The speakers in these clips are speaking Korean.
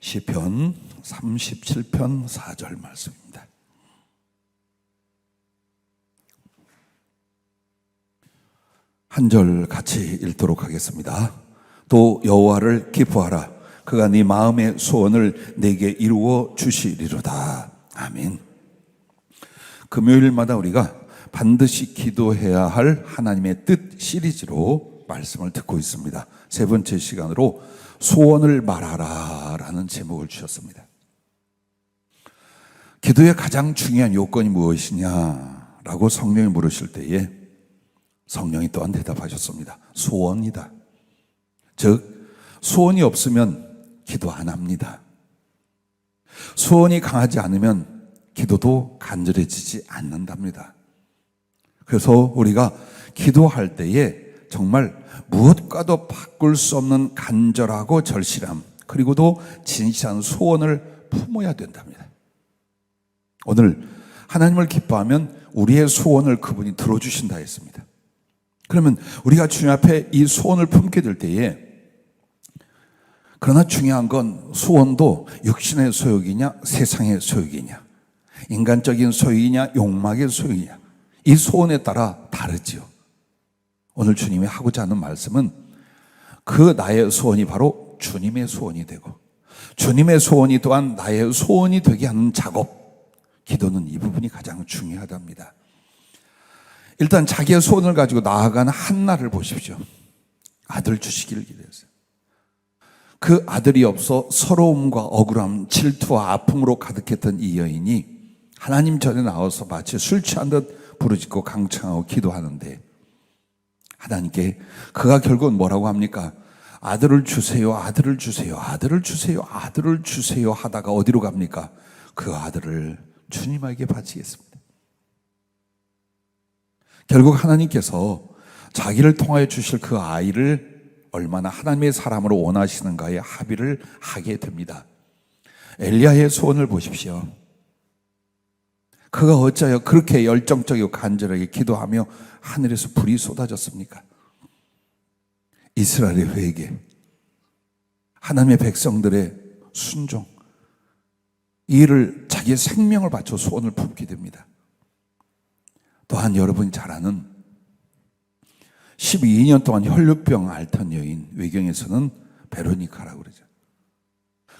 시편 37편 4절 말씀입니다. 한 절 같이 읽도록 하겠습니다. 또 여호와를 기뻐하라. 그가 네 마음의 소원을 내게 이루어 주시리로다. 아멘. 금요일마다 우리가 반드시 기도해야 할 하나님의 뜻 시리즈로 말씀을 듣고 있습니다. 세 번째 시간으로 소원을 말하라 라는 제목을 주셨습니다. 기도의 가장 중요한 요건이 무엇이냐라고 성령이 물으실 때에 성령이 또한 대답하셨습니다. 소원이다. 즉 소원이 없으면 기도 안 합니다. 소원이 강하지 않으면 기도도 간절해지지 않는답니다. 그래서 우리가 기도할 때에 정말 무엇과도 바꿀 수 없는 간절하고 절실함, 그리고도 진실한 소원을 품어야 된답니다. 오늘 하나님을 기뻐하면 우리의 소원을 그분이 들어주신다 했습니다. 그러면 우리가 주님 앞에 이 소원을 품게 될 때에, 그러나 중요한 건 소원도 육신의 소욕이냐 세상의 소욕이냐, 인간적인 소욕이냐 욕망의 소욕이냐, 이 소원에 따라 다르지요. 오늘 주님이 하고자 하는 말씀은 그 나의 소원이 바로 주님의 소원이 되고 주님의 소원이 또한 나의 소원이 되게 하는 작업, 기도는 이 부분이 가장 중요하답니다. 일단 자기의 소원을 가지고 나아가는 한나를 보십시오. 아들 주시기를 기도했어요. 그 아들이 없어 서러움과 억울함, 질투와 아픔으로 가득했던 이 여인이 하나님 전에 나와서 마치 술 취한 듯 부르짖고 강청하고 기도하는데, 하나님께 그가 결국은 뭐라고 합니까? 아들을 주세요, 아들을 주세요, 아들을 주세요, 아들을 주세요 하다가 어디로 갑니까? 그 아들을 주님에게 바치겠습니다. 결국 하나님께서 자기를 통하여 주실 그 아이를 얼마나 하나님의 사람으로 원하시는가에 합의를 하게 됩니다. 엘리야의 소원을 보십시오. 그가 어찌하여 그렇게 열정적이고 간절하게 기도하며 하늘에서 불이 쏟아졌습니까? 이스라엘의 회개, 하나님의 백성들의 순종, 이 일을 자기의 생명을 바쳐 소원을 품게 됩니다. 또한 여러분이 잘 아는 12년 동안 혈루병 앓던 여인, 외경에서는 베로니카라고 그러죠.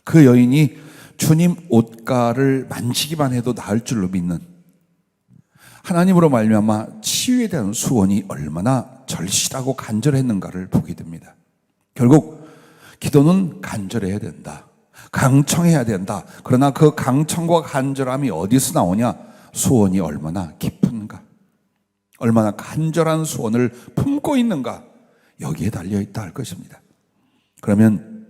그 여인이 주님 옷가를 만지기만 해도 나을 줄로 믿는, 하나님으로 말미암아 치유에 대한 소원이 얼마나 절실하고 간절했는가를 보게 됩니다. 결국 기도는 간절해야 된다, 강청해야 된다. 그러나 그 강청과 간절함이 어디서 나오냐? 소원이 얼마나 깊은가, 얼마나 간절한 소원을 품고 있는가, 여기에 달려있다 할 것입니다. 그러면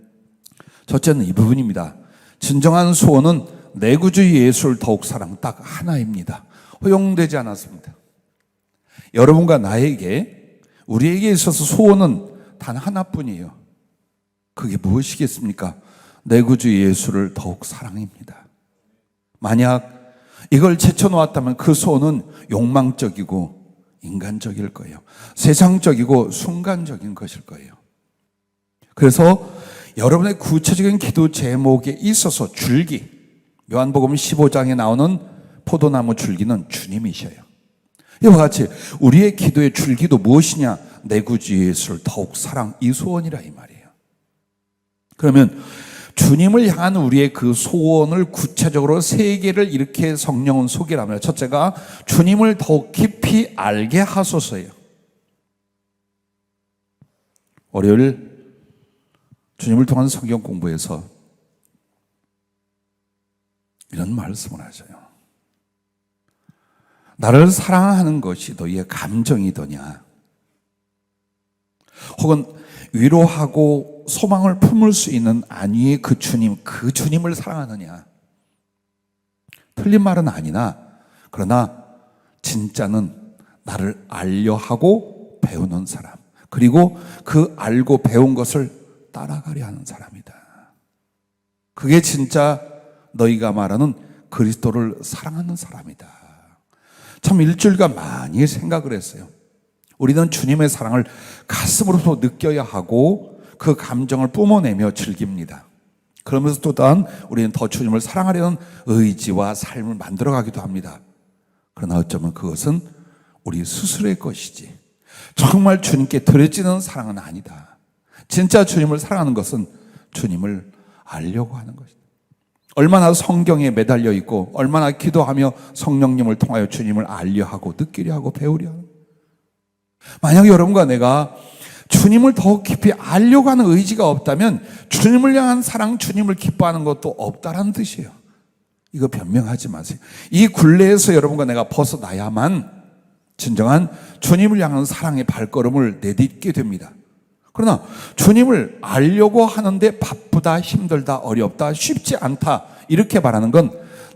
첫째는 이 부분입니다. 진정한 소원은 내 구주 예수를 더욱 사랑, 딱 하나입니다. 허용되지 않았습니다. 여러분과 나에게, 우리에게 있어서 소원은 단 하나뿐이에요. 그게 무엇이겠습니까? 내 구주 예수를 더욱 사랑입니다. 만약 이걸 제쳐놓았다면 그 소원은 욕망적이고 인간적일 거예요. 세상적이고 순간적인 것일 거예요. 그래서 여러분의 구체적인 기도 제목에 있어서 줄기, 요한복음 15장에 나오는 포도나무 줄기는 주님이셔요. 이와 같이 우리의 기도의 줄기도 무엇이냐? 내 구주 예수를 더욱 사랑, 이 소원이라 이 말이에요. 그러면 주님을 향한 우리의 그 소원을 구체적으로 세 개를 이렇게 성령은 소개를 합니다. 첫째가 주님을 더욱 깊이 알게 하소서예요. 월요일 주님을 통한 성경 공부에서 이런 말씀을 하셔요. 나를 사랑하는 것이 너희의 감정이더냐? 혹은 위로하고 소망을 품을 수 있는 안위의 그 주님, 그 주님을 사랑하느냐? 틀린 말은 아니나, 그러나 진짜는 나를 알려 하고 배우는 사람, 그리고 그 알고 배운 것을 따라가려 하는 사람이다. 그게 진짜 너희가 말하는 그리스도를 사랑하는 사람이다. 참 일주일간 많이 생각을 했어요. 우리는 주님의 사랑을 가슴으로서 느껴야 하고 그 감정을 뿜어내며 즐깁니다. 그러면서 또 또한 우리는 더 주님을 사랑하려는 의지와 삶을 만들어가기도 합니다. 그러나 어쩌면 그것은 우리 스스로의 것이지 정말 주님께 드려지는 사랑은 아니다. 진짜 주님을 사랑하는 것은 주님을 알려고 하는 것이다. 얼마나 성경에 매달려 있고 얼마나 기도하며 성령님을 통하여 주님을 알려 하고 느끼려 하고 배우려 하는, 만약 여러분과 내가 주님을 더 깊이 알려고 하는 의지가 없다면 주님을 향한 사랑, 주님을 기뻐하는 것도 없다라는 뜻이에요. 이거 변명하지 마세요. 이 굴레에서 여러분과 내가 벗어나야만 진정한 주님을 향한 사랑의 발걸음을 내딛게 됩니다. 그러나 주님을 알려고 하는데 바쁘다, 힘들다, 어렵다, 쉽지 않다 이렇게 말하는 건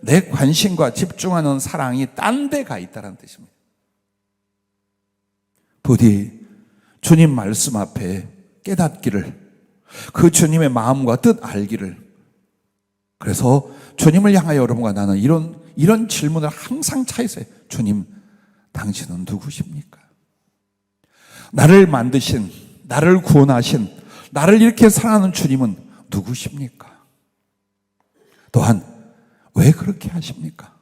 내 관심과 집중하는 사랑이 딴 데가 있다는 뜻입니다. 부디 주님 말씀 앞에 깨닫기를, 그 주님의 마음과 뜻 알기를. 그래서 주님을 향하여 여러분과 나는 이런 질문을 항상 차에서 해요. 주님, 당신은 누구십니까? 나를 만드신, 나를 구원하신, 나를 이렇게 사랑하는 주님은 누구십니까? 또한 왜 그렇게 하십니까?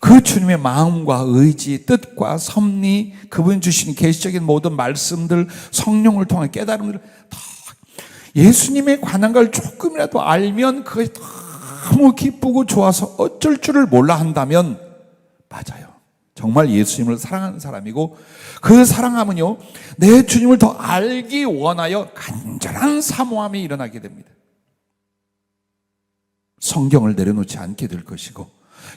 그 주님의 마음과 의지, 뜻과 섭리, 그분 주신 계시적인 모든 말씀들, 성령을 통한 깨달음들을 다 예수님의 관한 걸 조금이라도 알면 그것이 너무 기쁘고 좋아서 어쩔 줄을 몰라 한다면 맞아요. 정말 예수님을 사랑하는 사람이고, 그 사랑함은요, 내 주님을 더 알기 원하여 간절한 사모함이 일어나게 됩니다. 성경을 내려놓지 않게 될 것이고,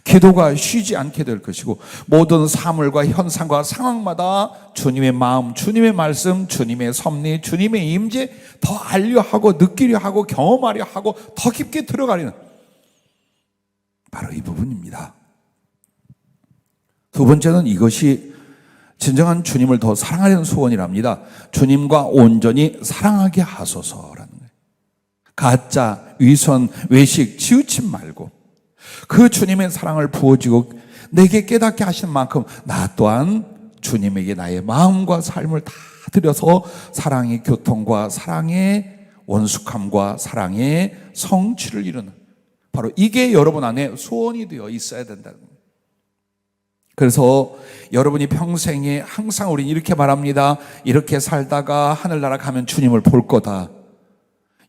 기도가 쉬지 않게 될 것이고, 모든 사물과 현상과 상황마다 주님의 마음, 주님의 말씀, 주님의 섭리, 주님의 임재 더 알려 하고 느끼려 하고 경험하려 하고 더 깊게 들어가려는, 바로 이 부분입니다. 두 번째는 이것이 진정한 주님을 더 사랑하려는 소원이랍니다. 주님과 온전히 사랑하게 하소서라는 거예요. 가짜, 위선, 외식, 치우침 말고 그 주님의 사랑을 부어주고 내게 깨닫게 하시는 만큼 나 또한 주님에게 나의 마음과 삶을 다 드려서 사랑의 교통과 사랑의 원숙함과 사랑의 성취를 이루는, 바로 이게 여러분 안에 소원이 되어 있어야 된다는 거예요. 그래서 여러분이 평생에 항상 우리는 이렇게 말합니다. 이렇게 살다가 하늘나라 가면 주님을 볼 거다.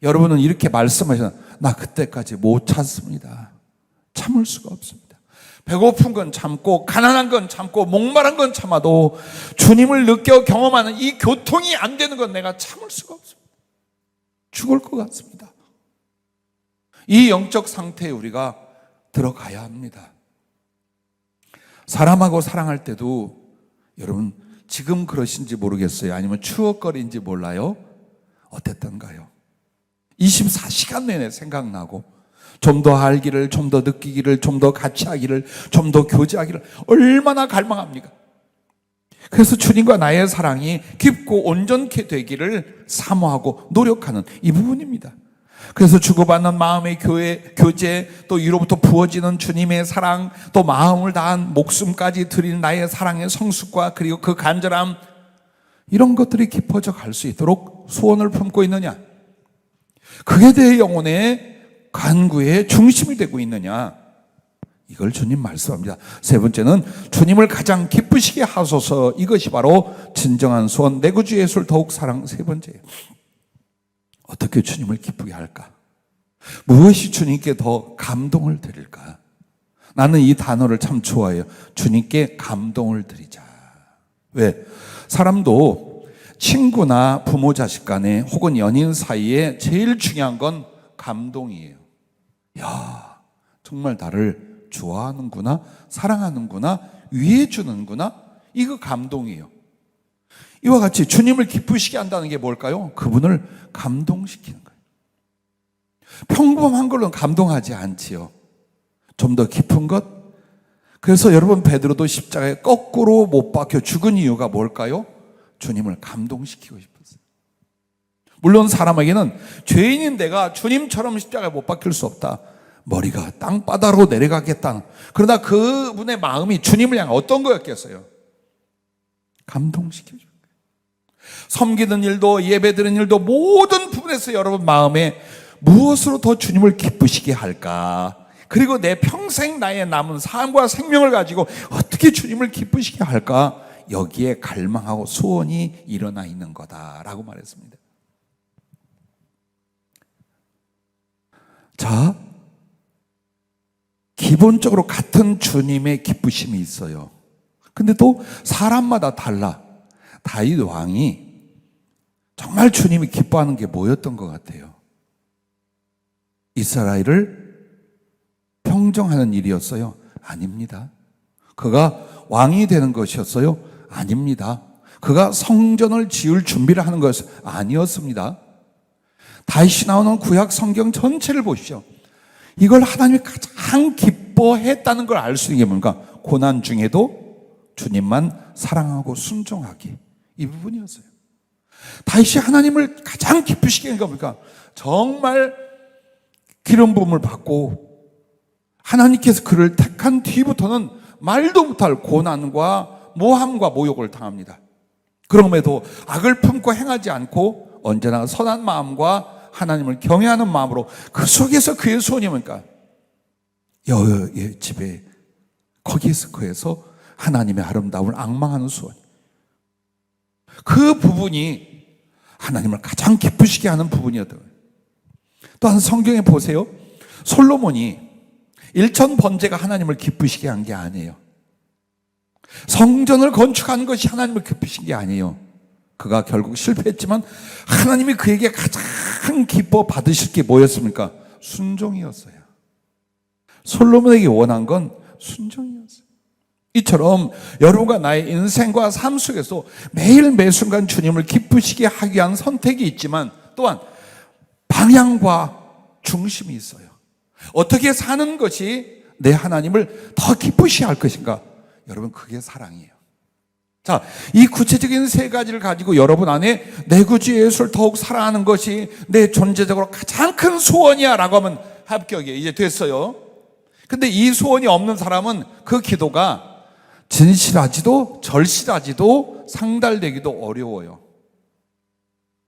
여러분은 이렇게 말씀하시나, 나 그때까지 못 참습니다. 참을 수가 없습니다. 배고픈 건 참고 가난한 건 참고 목마른 건 참아도 주님을 느껴 경험하는 이 교통이 안 되는 건 내가 참을 수가 없습니다. 죽을 것 같습니다. 이 영적 상태에 우리가 들어가야 합니다. 사람하고 사랑할 때도 여러분 지금 그러신지 모르겠어요. 아니면 추억거리인지 몰라요. 어땠던가요? 24시간 내내 생각나고 좀 더 알기를, 좀 더 느끼기를, 좀 더 같이 하기를, 좀 더 교제하기를 얼마나 갈망합니까? 그래서 주님과 나의 사랑이 깊고 온전케 되기를 사모하고 노력하는 이 부분입니다. 그래서 주고받는 마음의 교제, 또 위로부터 부어지는 주님의 사랑, 또 마음을 다한 목숨까지 드린 나의 사랑의 성숙과 그리고 그 간절함, 이런 것들이 깊어져 갈 수 있도록 소원을 품고 있느냐? 그게 내 영혼의 간구의 중심이 되고 있느냐? 이걸 주님 말씀합니다. 세 번째는 주님을 가장 기쁘시게 하소서. 이것이 바로 진정한 소원, 내 구주 예수를 더욱 사랑. 세 번째예요. 어떻게 주님을 기쁘게 할까? 무엇이 주님께 더 감동을 드릴까? 나는 이 단어를 참 좋아해요. 주님께 감동을 드리자. 왜? 사람도 친구나 부모 자식 간에 혹은 연인 사이에 제일 중요한 건 감동이에요. 야, 정말 나를 좋아하는구나, 사랑하는구나, 위해주는구나, 이거 감동이에요. 이와 같이 주님을 기쁘시게 한다는 게 뭘까요? 그분을 감동시키는 거예요. 평범한 걸로는 감동하지 않지요. 좀 더 깊은 것. 그래서 여러분, 베드로도 십자가에 거꾸로 못 박혀 죽은 이유가 뭘까요? 주님을 감동시키고 싶었어요. 물론 사람에게는 죄인인 내가 주님처럼 십자가에 못 박힐 수 없다. 머리가 땅바닥으로 내려가겠다. 그러나 그분의 마음이 주님을 향해 어떤 거였겠어요? 감동시켜줘요. 섬기는 일도 예배드리는 일도 모든 부분에서 여러분 마음에 무엇으로 더 주님을 기쁘시게 할까? 그리고 내 평생 나의 남은 삶과 생명을 가지고 어떻게 주님을 기쁘시게 할까? 여기에 갈망하고 소원이 일어나 있는 거다라고 말했습니다. 자, 기본적으로 같은 주님의 기쁘심이 있어요. 근데 또 사람마다 달라. 다윗 왕이 정말 주님이 기뻐하는 게 뭐였던 것 같아요? 이스라엘을 평정하는 일이었어요? 아닙니다. 그가 왕이 되는 것이었어요? 아닙니다. 그가 성전을 지을 준비를 하는 것이 아니었습니다. 다윗이 나오는 구약 성경 전체를 보십시오. 이걸 하나님이 가장 기뻐했다는 걸 알 수 있는 게 뭔가? 고난 중에도 주님만 사랑하고 순종하기. 이 부분이었어요. 다윗이 하나님을 가장 기쁘시게 한 겁니까? 정말 기름 부음을 받고 하나님께서 그를 택한 뒤부터는 말도 못할 고난과 모함과 모욕을 당합니다. 그럼에도 악을 품고 행하지 않고 언제나 선한 마음과 하나님을 경외하는 마음으로 그 속에서 그의 소원이 뭡니까? 여호와의 집에 거기에서 그에서 하나님의 아름다움을 앙망하는 소원. 그 부분이 하나님을 가장 기쁘시게 하는 부분이었던 거예요. 또한 성경에 보세요. 솔로몬이 일천 번제가 하나님을 기쁘시게 한 게 아니에요. 성전을 건축한 것이 하나님을 기쁘신 게 아니에요. 그가 결국 실패했지만 하나님이 그에게 가장 기뻐 받으실 게 뭐였습니까? 순종이었어요. 솔로몬에게 원한 건 순종이었어요. 이처럼 여러분과 나의 인생과 삶 속에서 매일 매순간 주님을 기쁘시게 하기 위한 선택이 있지만 또한 방향과 중심이 있어요. 어떻게 사는 것이 내 하나님을 더 기쁘시게 할 것인가? 여러분, 그게 사랑이에요. 자, 이 구체적인 세 가지를 가지고 여러분 안에 내 구주 예수를 더욱 사랑하는 것이 내 존재적으로 가장 큰 소원이야 라고 하면 합격이에요. 이제 됐어요. 근데 이 소원이 없는 사람은 그 기도가 진실하지도 절실하지도 상달되기도 어려워요.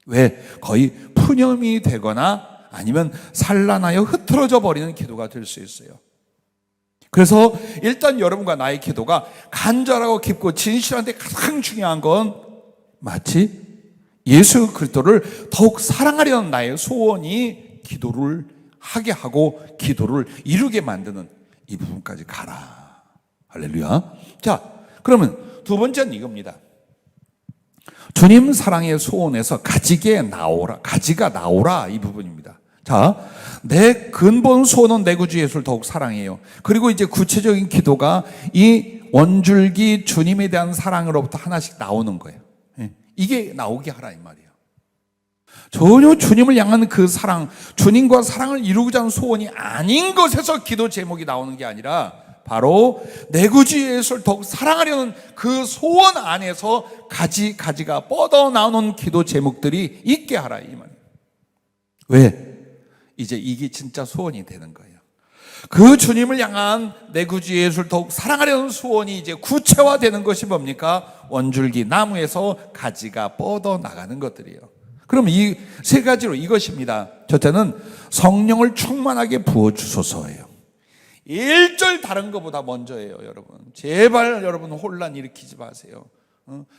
왜? 거의 푸념이 되거나 아니면 산란하여 흐트러져 버리는 기도가 될 수 있어요. 그래서 일단 여러분과 나의 기도가 간절하고 깊고 진실한데 가장 중요한 건 마치 예수 그리스도를 더욱 사랑하려는 나의 소원이 기도를 하게 하고 기도를 이루게 만드는 이 부분까지 가라. 할렐루야. 자, 그러면 두 번째는 이겁니다. 주님 사랑의 소원에서 가지가 나오라 이 부분입니다. 자, 내 근본 소원은 내 구주 예수를 더욱 사랑해요. 그리고 이제 구체적인 기도가 이 원줄기 주님에 대한 사랑으로부터 하나씩 나오는 거예요. 이게 나오게 하라 이 말이에요. 전혀 주님을 향한 그 사랑, 주님과 사랑을 이루고자 하는 소원이 아닌 것에서 기도 제목이 나오는 게 아니라 바로 내 구주 예수를 더욱 사랑하려는 그 소원 안에서 가지가 뻗어 나오는 기도 제목들이 있게 하라 이 말이에요. 왜? 이제 이게 진짜 소원이 되는 거예요. 그 주님을 향한 내 구주 예수를 더욱 사랑하려는 소원이 이제 구체화되는 것이 뭡니까? 원줄기 나무에서 가지가 뻗어 나가는 것들이에요. 그럼 이 세 가지로 이것입니다. 첫째는 성령을 충만하게 부어주소서예요. 1절 다른 것보다 먼저예요, 여러분. 제발 여러분 혼란 일으키지 마세요.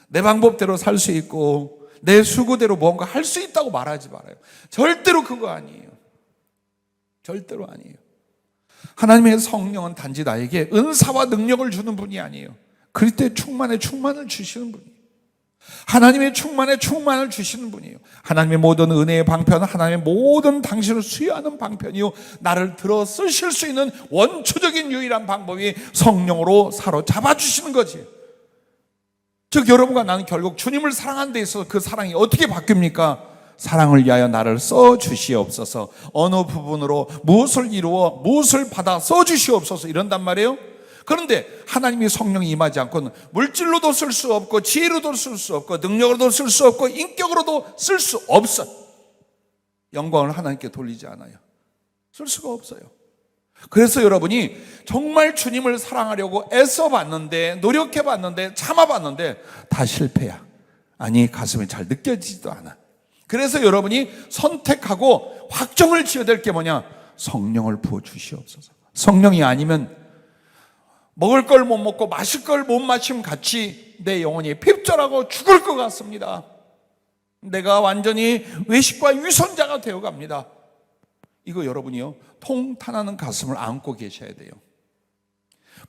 내 방법대로 살 수 있고 내 수고대로 뭔가 할 수 있다고 말하지 말아요. 절대로 그거 아니에요. 절대로 아니에요. 하나님의 성령은 단지 나에게 은사와 능력을 주는 분이 아니에요. 그럴 때 충만을 주시는 분이에요. 하나님의 충만을 주시는 분이에요. 하나님의 모든 은혜의 방편은 하나님의 모든 당신을 수여하는 방편이요, 나를 들어 쓰실 수 있는 원초적인 유일한 방법이 성령으로 사로잡아 주시는 거지. 즉 여러분과 나는 결국 주님을 사랑하는 데 있어서 그 사랑이 어떻게 바뀝니까? 사랑을 위하여 나를 써주시옵소서. 어느 부분으로 무엇을 이루어 무엇을 받아 써주시옵소서 이런단 말이에요. 그런데 하나님이 성령이 임하지 않고는 물질로도 쓸 수 없고 지혜로도 쓸 수 없고 능력으로도 쓸 수 없고 인격으로도 쓸 수 없어. 영광을 하나님께 돌리지 않아요. 쓸 수가 없어요. 그래서 여러분이 정말 주님을 사랑하려고 애써봤는데, 노력해봤는데, 참아봤는데 다 실패야. 아니, 가슴에 잘 느껴지지도 않아. 그래서 여러분이 선택하고 확정을 지어야 될 게 뭐냐? 성령을 부어주시옵소서. 성령이 아니면 먹을 걸 못 먹고 마실 걸 못 마시면 같이 내 영혼이 핍절하고 죽을 것 같습니다. 내가 완전히 외식과 위선자가 되어갑니다. 이거 여러분이요, 통탄하는 가슴을 안고 계셔야 돼요.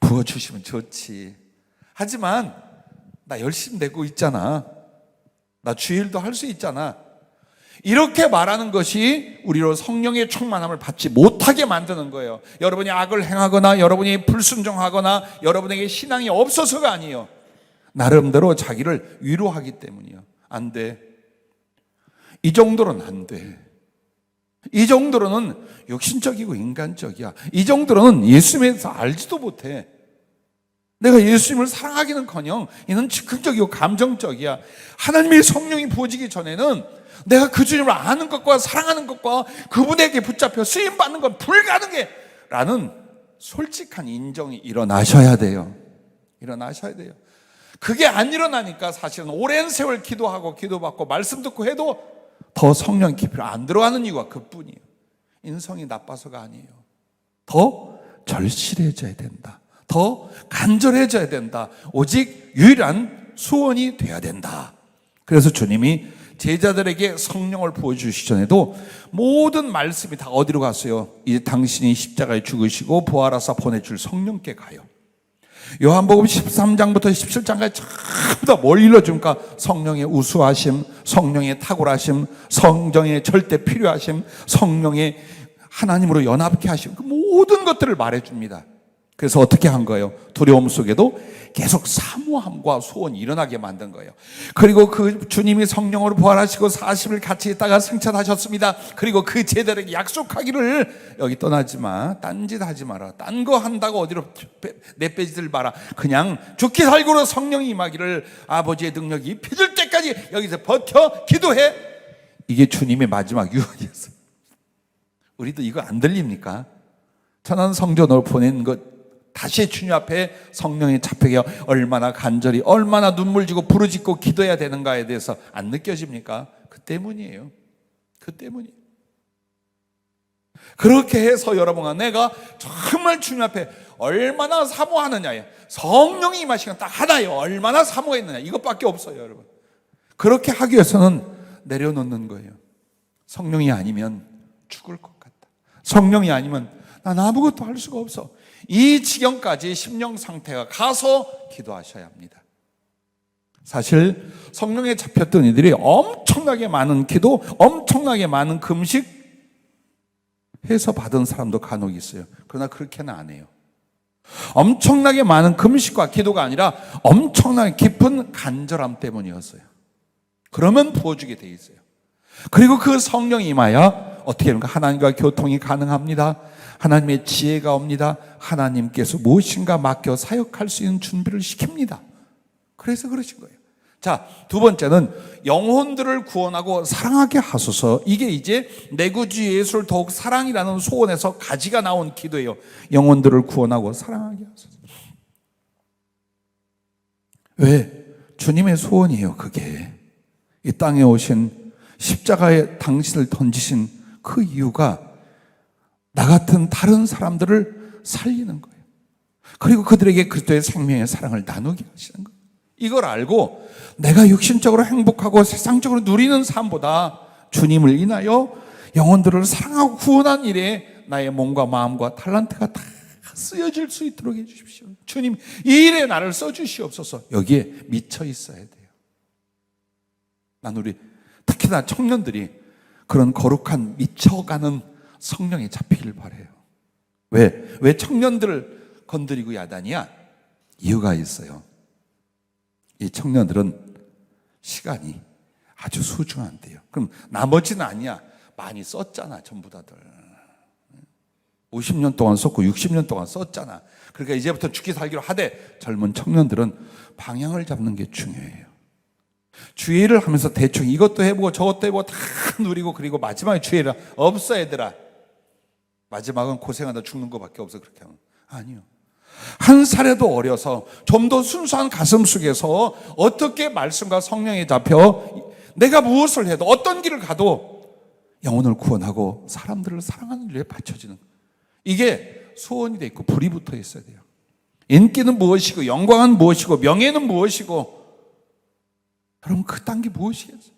부어주시면 좋지. 하지만 나 열심히 내고 있잖아. 나 주일도 할 수 있잖아. 이렇게 말하는 것이 우리로 성령의 충만함을 받지 못하게 만드는 거예요. 여러분이 악을 행하거나 여러분이 불순종하거나 여러분에게 신앙이 없어서가 아니에요. 나름대로 자기를 위로하기 때문이에요. 안 돼. 이 정도로는 안 돼. 이 정도로는 육신적이고 인간적이야. 이 정도로는 예수님에 대해서 알지도 못해. 내가 예수님을 사랑하기는커녕 이는 즉흥적이고 감정적이야. 하나님의 성령이 부어지기 전에는 내가 그 주님을 아는 것과 사랑하는 것과 그분에게 붙잡혀 쓰임받는 건 불가능해라는 솔직한 인정이 일어나셔야 돼요. 일어나셔야 돼요. 그게 안 일어나니까 사실은 오랜 세월 기도하고 기도받고 말씀 듣고 해도 더 성령 깊이로 안 들어가는 이유가 그뿐이에요. 인성이 나빠서가 아니에요. 더 절실해져야 된다. 더 간절해져야 된다. 오직 유일한 소원이 돼야 된다. 그래서 주님이 제자들에게 성령을 부어주시기 전에도 모든 말씀이 다 어디로 갔어요? 이제 당신이 십자가에 죽으시고 부활하사 보내줄 성령께 가요. 요한복음 13장부터 17장까지 전부 다 뭘 일러줍니까? 성령의 우수하심, 성령의 탁월하심, 성령의 절대 필요하심, 성령의 하나님으로 연합케 하심, 그 모든 것들을 말해줍니다. 그래서 어떻게 한 거예요? 두려움 속에도 계속 사모함과 소원이 일어나게 만든 거예요. 그리고 그 주님이 성령으로 부활하시고 40일 같이 있다가 승천하셨습니다. 그리고 그 제자들에게 약속하기를 여기 떠나지 마, 딴짓 하지 마라, 딴 거 한다고 어디로 내빼지들 마라, 그냥 죽기 살고로 성령이 임하기를 아버지의 능력이 입혀질 때까지 여기서 버텨 기도해. 이게 주님의 마지막 유언이었어요. 우리도 이거 안 들립니까? 천안 성전으로 보낸 것 다시 주님 앞에 성령의 잡히게 얼마나 간절히 얼마나 눈물 지고 부르짖고 기도해야 되는가에 대해서 안 느껴집니까? 그 때문이에요. 그 때문이에요. 그렇게 해서 여러분아, 내가 정말 주님 앞에 얼마나 사모하느냐에, 성령이 임하시는 딱 하나예요. 얼마나 사모했느냐, 이것밖에 없어요. 여러분, 그렇게 하기 위해서는 내려놓는 거예요. 성령이 아니면 죽을 것 같다. 성령이 아니면 난 아무것도 할 수가 없어. 이 지경까지 심령 상태가 가서 기도하셔야 합니다. 사실 성령에 잡혔던 이들이 엄청나게 많은 기도, 엄청나게 많은 금식 해서 받은 사람도 간혹 있어요. 그러나 그렇게는 안 해요. 엄청나게 많은 금식과 기도가 아니라 엄청나게 깊은 간절함 때문이었어요. 그러면 부어주게 돼 있어요. 그리고 그 성령이 임하여 어떻게 합니까? 하나님과 교통이 가능합니다. 하나님의 지혜가 옵니다. 하나님께서 무엇인가 맡겨 사역할 수 있는 준비를 시킵니다. 그래서 그러신 거예요. 자, 두 번째는 영혼들을 구원하고 사랑하게 하소서. 이게 이제 내 구주 예수를 더욱 사랑이라는 소원에서 가지가 나온 기도예요. 영혼들을 구원하고 사랑하게 하소서. 왜? 주님의 소원이에요. 그게 이 땅에 오신 십자가에 당신을 던지신 그 이유가 나 같은 다른 사람들을 살리는 거예요. 그리고 그들에게 그리스도의 생명의 사랑을 나누게 하시는 거예요. 이걸 알고 내가 육신적으로 행복하고 세상적으로 누리는 삶보다 주님을 인하여 영혼들을 사랑하고 구원한 일에 나의 몸과 마음과 탤런트가 다 쓰여질 수 있도록 해주십시오. 주님, 이 일에 나를 써주시옵소서. 여기에 미쳐 있어야 돼요. 난 우리 특히나 청년들이 그런 거룩한 미쳐가는 성령에 잡히길 바라요. 왜 청년들을 건드리고 야단이야? 이유가 있어요. 이 청년들은 시간이 아주 소중한데요. 그럼 나머지는 아니야. 많이 썼잖아, 전부 다들. 50년 동안 썼고 60년 동안 썼잖아. 그러니까 이제부터 죽기 살기로 하되, 젊은 청년들은 방향을 잡는 게 중요해요. 주의를 하면서 대충 이것도 해보고 저것도 해보고 다 누리고, 그리고 마지막에 주의를 없어 얘들아. 마지막은 고생하다 죽는 것밖에 없어. 그렇게 하면 아니요. 한 살에도 어려서 좀 더 순수한 가슴 속에서 어떻게 말씀과 성령에 잡혀 내가 무엇을 해도 어떤 길을 가도 영혼을 구원하고 사람들을 사랑하는 일에 바쳐지는, 이게 소원이 돼 있고 불이 붙어 있어야 돼요. 인기는 무엇이고 영광은 무엇이고 명예는 무엇이고, 여러분 그딴 게 무엇이겠어요?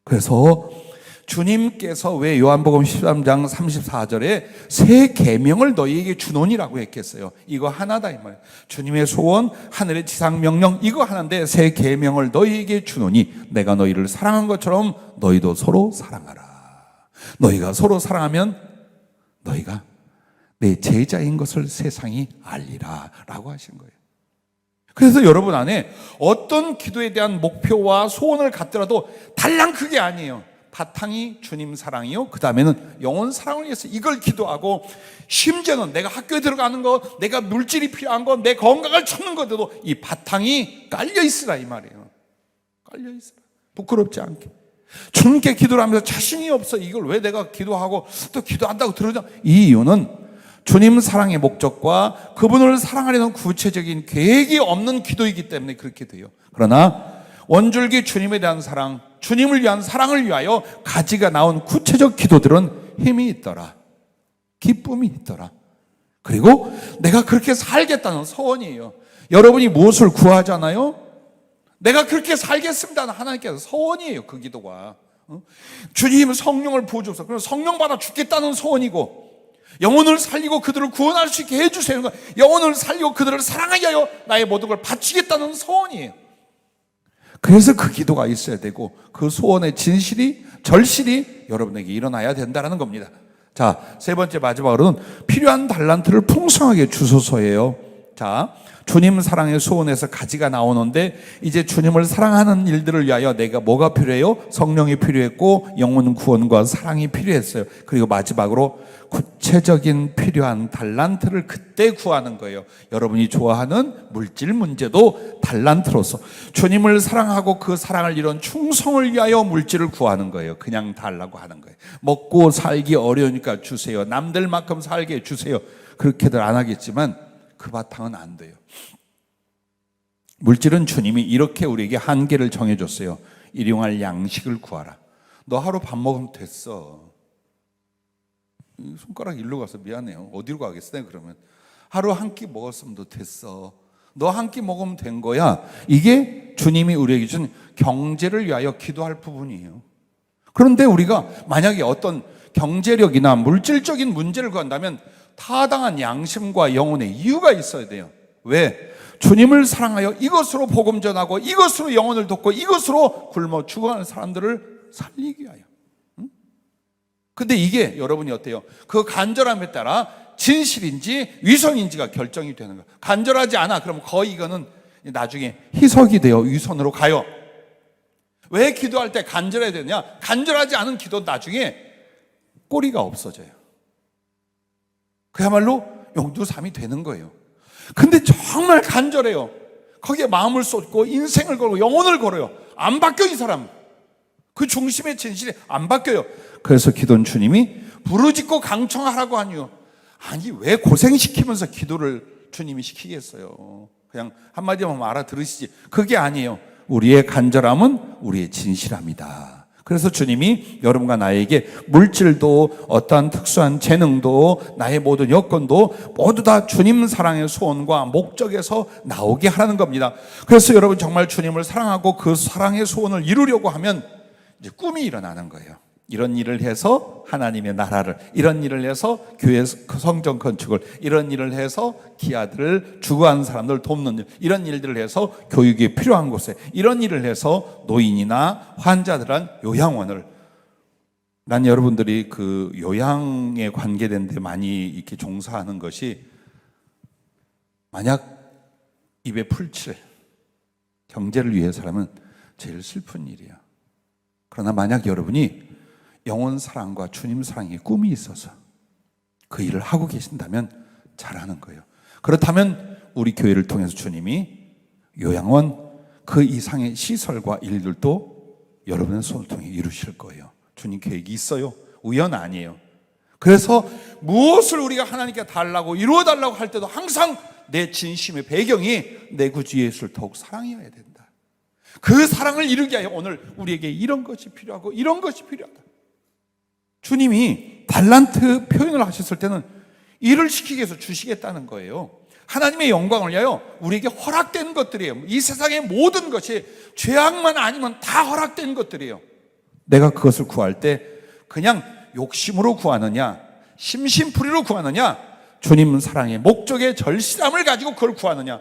그래서 주님께서 왜 요한복음 13장 34절에 새 계명을 너희에게 주노니라고 했겠어요? 이거 하나다 이 말이에요. 주님의 소원, 하늘의 지상 명령, 이거 하나인데 새 계명을 너희에게 주노니 내가 너희를 사랑한 것처럼 너희도 서로 사랑하라. 너희가 서로 사랑하면 너희가 내 제자인 것을 세상이 알리라 라고 하신 거예요. 그래서 여러분 안에 어떤 기도에 대한 목표와 소원을 갖더라도 달랑 그게 아니에요. 바탕이 주님 사랑이요, 그 다음에는 영혼 사랑을 위해서 이걸 기도하고, 심지어는 내가 학교에 들어가는 것, 내가 물질이 필요한 것, 내 건강을 찾는 것에도 이 바탕이 깔려 있으라 이 말이에요. 깔려 있으라. 부끄럽지 않게. 주님께 기도를 하면서 자신이 없어, 이걸 왜 내가 기도하고 또 기도한다고 들으냐, 이 이유는 주님 사랑의 목적과 그분을 사랑하려는 구체적인 계획이 없는 기도이기 때문에 그렇게 돼요. 그러나 원줄기 주님에 대한 사랑, 주님을 위한 사랑을 위하여 가지가 나온 구체적 기도들은 힘이 있더라, 기쁨이 있더라. 그리고 내가 그렇게 살겠다는 소원이에요. 여러분이 무엇을 구하잖아요? 내가 그렇게 살겠습니다. 하나님께서 소원이에요. 그 기도가. 주님 성령을 부어주소서. 그럼 성령 받아 죽겠다는 소원이고, 영혼을 살리고 그들을 구원할 수 있게 해주세요. 영혼을 살리고 그들을 사랑하게 하여 나의 모든 걸 바치겠다는 소원이에요. 그래서 그 기도가 있어야 되고, 그 소원의 진실이, 절실히 여러분에게 일어나야 된다는 겁니다. 자, 세 번째 마지막으로는 필요한 달란트를 풍성하게 주소서예요. 자, 주님 사랑의 소원에서 가지가 나오는데, 이제 주님을 사랑하는 일들을 위하여 내가 뭐가 필요해요? 성령이 필요했고 영혼 구원과 사랑이 필요했어요. 그리고 마지막으로 구체적인 필요한 달란트를 그때 구하는 거예요. 여러분이 좋아하는 물질 문제도 달란트로서 주님을 사랑하고 그 사랑을 이룬 충성을 위하여 물질을 구하는 거예요. 그냥 달라고 하는 거예요. 먹고 살기 어려우니까 주세요, 남들만큼 살게 주세요, 그렇게들 안 하겠지만 그 바탕은 안 돼요. 물질은 주님이 이렇게 우리에게 한계를 정해줬어요. 일용할 양식을 구하라. 너 하루 밥 먹으면 됐어. 손가락 일로 가서 미안해요. 어디로 가겠어? 그러면 하루 한 끼 먹었으면 너 됐어. 너 한 끼 먹으면 된 거야. 이게 주님이 우리에게 준 경제를 위하여 기도할 부분이에요. 그런데 우리가 만약에 어떤 경제력이나 물질적인 문제를 구한다면 타당한 양심과 영혼의 이유가 있어야 돼요. 왜? 주님을 사랑하여 이것으로 복음 전하고 이것으로 영혼을 돕고 이것으로 굶어 죽어가는 사람들을 살리기 위하여. 근데 이게 여러분이 어때요? 그 간절함에 따라 진실인지 위선인지가 결정이 되는 거예요. 간절하지 않아, 그럼 거의 이거는 나중에 희석이 되어 위선으로 가요. 왜 기도할 때 간절해야 되냐? 간절하지 않은 기도 나중에 꼬리가 없어져요. 그야말로 용두삼이 되는 거예요. 근데 정말 간절해요. 거기에 마음을 쏟고 인생을 걸고 영혼을 걸어요. 안 바뀌어, 이 사람. 그 중심의 진실이 안 바뀌어요. 그래서 기도는 주님이 부르짖고 강청하라고 하니요. 아니, 왜 고생시키면서 기도를 주님이 시키겠어요? 그냥 한마디만 알아들으시지. 그게 아니에요. 우리의 간절함은 우리의 진실함이다. 그래서 주님이 여러분과 나에게 물질도 어떠한 특수한 재능도 나의 모든 여건도 모두 다 주님 사랑의 소원과 목적에서 나오게 하라는 겁니다. 그래서 여러분 정말 주님을 사랑하고 그 사랑의 소원을 이루려고 하면 이제 꿈이 일어나는 거예요. 이런 일을 해서 하나님의 나라를, 이런 일을 해서 교회 성전 건축을, 이런 일을 해서 기아들을 주거하는 사람들을 돕는 일, 이런 일들을 해서 교육이 필요한 곳에, 이런 일을 해서 노인이나 환자들한 요양원을. 난 여러분들이 그 요양에 관계된 데 많이 이렇게 종사하는 것이, 만약 입에 풀칠 경제를 위해서라면 제일 슬픈 일이야. 그러나 만약 여러분이 영혼 사랑과 주님 사랑의 꿈이 있어서 그 일을 하고 계신다면 잘하는 거예요. 그렇다면 우리 교회를 통해서 주님이 요양원 그 이상의 시설과 일들도 여러분의 손을 통해 이루실 거예요. 주님 계획이 있어요. 우연 아니에요. 그래서 무엇을 우리가 하나님께 달라고 이루어 달라고 할 때도 항상 내 진심의 배경이 내 구주 예수를 더욱 사랑해야 된다. 그 사랑을 이루기 위하여 오늘 우리에게 이런 것이 필요하고 이런 것이 필요하다. 주님이 달란트 표현을 하셨을 때는 일을 시키기 위해서 주시겠다는 거예요. 하나님의 영광을 위하여 우리에게 허락된 것들이에요. 이 세상의 모든 것이 죄악만 아니면 다 허락된 것들이에요. 내가 그것을 구할 때 그냥 욕심으로 구하느냐, 심심풀이로 구하느냐, 주님 사랑의 목적의 절실함을 가지고 그걸 구하느냐,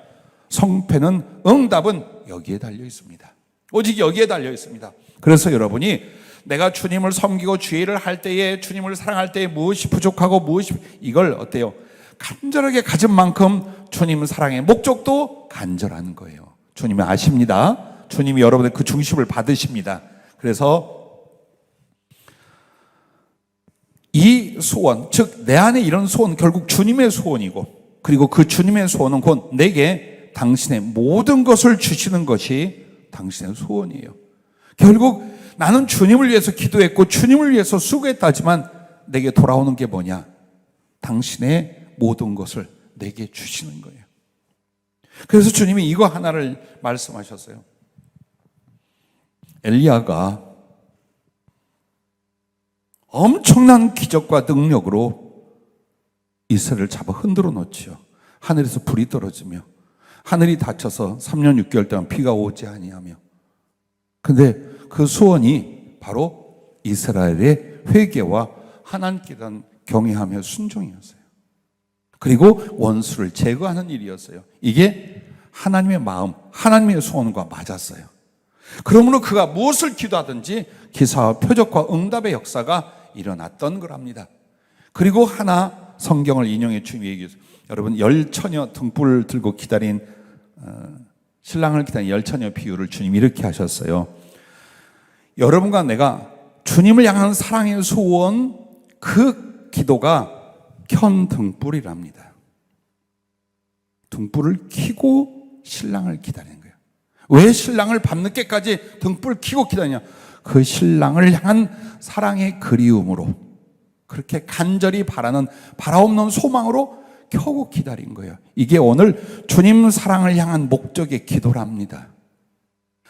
성패는, 응답은 여기에 달려 있습니다. 오직 여기에 달려 있습니다. 그래서 여러분이 내가 주님을 섬기고 주의를 할 때에, 주님을 사랑할 때에 무엇이 부족하고 무엇이, 이걸 어때요? 간절하게 가진 만큼 주님 사랑의 목적도 간절한 거예요. 주님이 아십니다. 주님이 여러분의 그 중심을 받으십니다. 그래서 이 소원, 즉 내 안에 이런 소원, 결국 주님의 소원이고, 그리고 그 주님의 소원은 곧 내게 당신의 모든 것을 주시는 것이 당신의 소원이에요. 결국 나는 주님을 위해서 기도했고 주님을 위해서 수고했다지만 내게 돌아오는 게 뭐냐? 당신의 모든 것을 내게 주시는 거예요. 그래서 주님이 이거 하나를 말씀하셨어요. 엘리야가 엄청난 기적과 능력으로 이스라엘을 잡아 흔들어 놓지요. 하늘에서 불이 떨어지며 하늘이 닫혀서 3년 6개월 동안 비가 오지 아니하며. 근데 그 소원이 바로 이스라엘의 회개와 하나님께 대한 경외하며 순종이었어요. 그리고 원수를 제거하는 일이었어요. 이게 하나님의 마음, 하나님의 소원과 맞았어요. 그러므로 그가 무엇을 기도하든지 기사와 표적과 응답의 역사가 일어났던 거랍니다. 그리고 하나 성경을 인용해 주님이 얘기했어요. 여러분, 열처녀 등불을 들고 기다린 신랑을 기다린 열처녀 비유를 주님이 이렇게 하셨어요. 여러분과 내가 주님을 향한 사랑의 소원, 그 기도가 켠 등불이랍니다. 등불을 켜고 신랑을 기다리는 거예요. 왜 신랑을 밤늦게까지 등불 켜고 기다리냐? 그 신랑을 향한 사랑의 그리움으로, 그렇게 간절히 바라는 바라옵는 소망으로 켜고 기다린 거예요. 이게 오늘 주님 사랑을 향한 목적의 기도랍니다.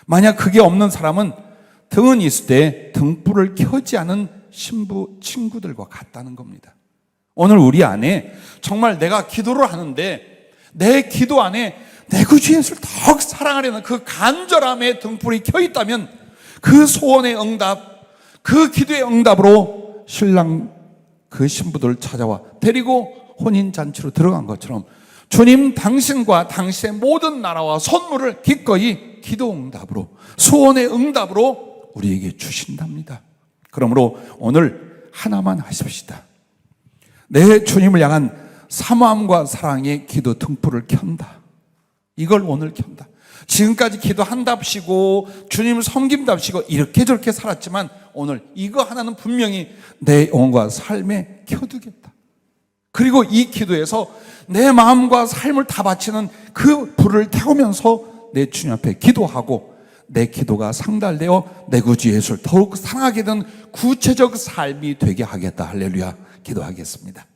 만약 그게 없는 사람은 등은 있을 때 등불을 켜지 않은 신부 친구들과 같다는 겁니다. 오늘 우리 안에 정말 내가 기도를 하는데 내 기도 안에 내 주 예수를 더욱 사랑하려는 그 간절함의 등불이 켜 있다면 그 소원의 응답, 그 기도의 응답으로 신랑 그 신부들을 찾아와 데리고 혼인잔치로 들어간 것처럼 주님 당신과 당신의 모든 나라와 선물을 기꺼이 기도 응답으로, 소원의 응답으로 우리에게 주신답니다. 그러므로 오늘 하나만 하십시다. 내 주님을 향한 사모함과 사랑의 기도 등불을 켠다. 이걸 오늘 켠다. 지금까지 기도한답시고 주님을 섬김답시고 이렇게 저렇게 살았지만 오늘 이거 하나는 분명히 내 영혼과 삶에 켜두겠다. 그리고 이 기도에서 내 마음과 삶을 다 바치는 그 불을 태우면서 내 주님 앞에 기도하고 내 기도가 상달되어 내 구주 예수를 더욱 사랑하게 된 구체적 삶이 되게 하겠다. 할렐루야. 기도하겠습니다.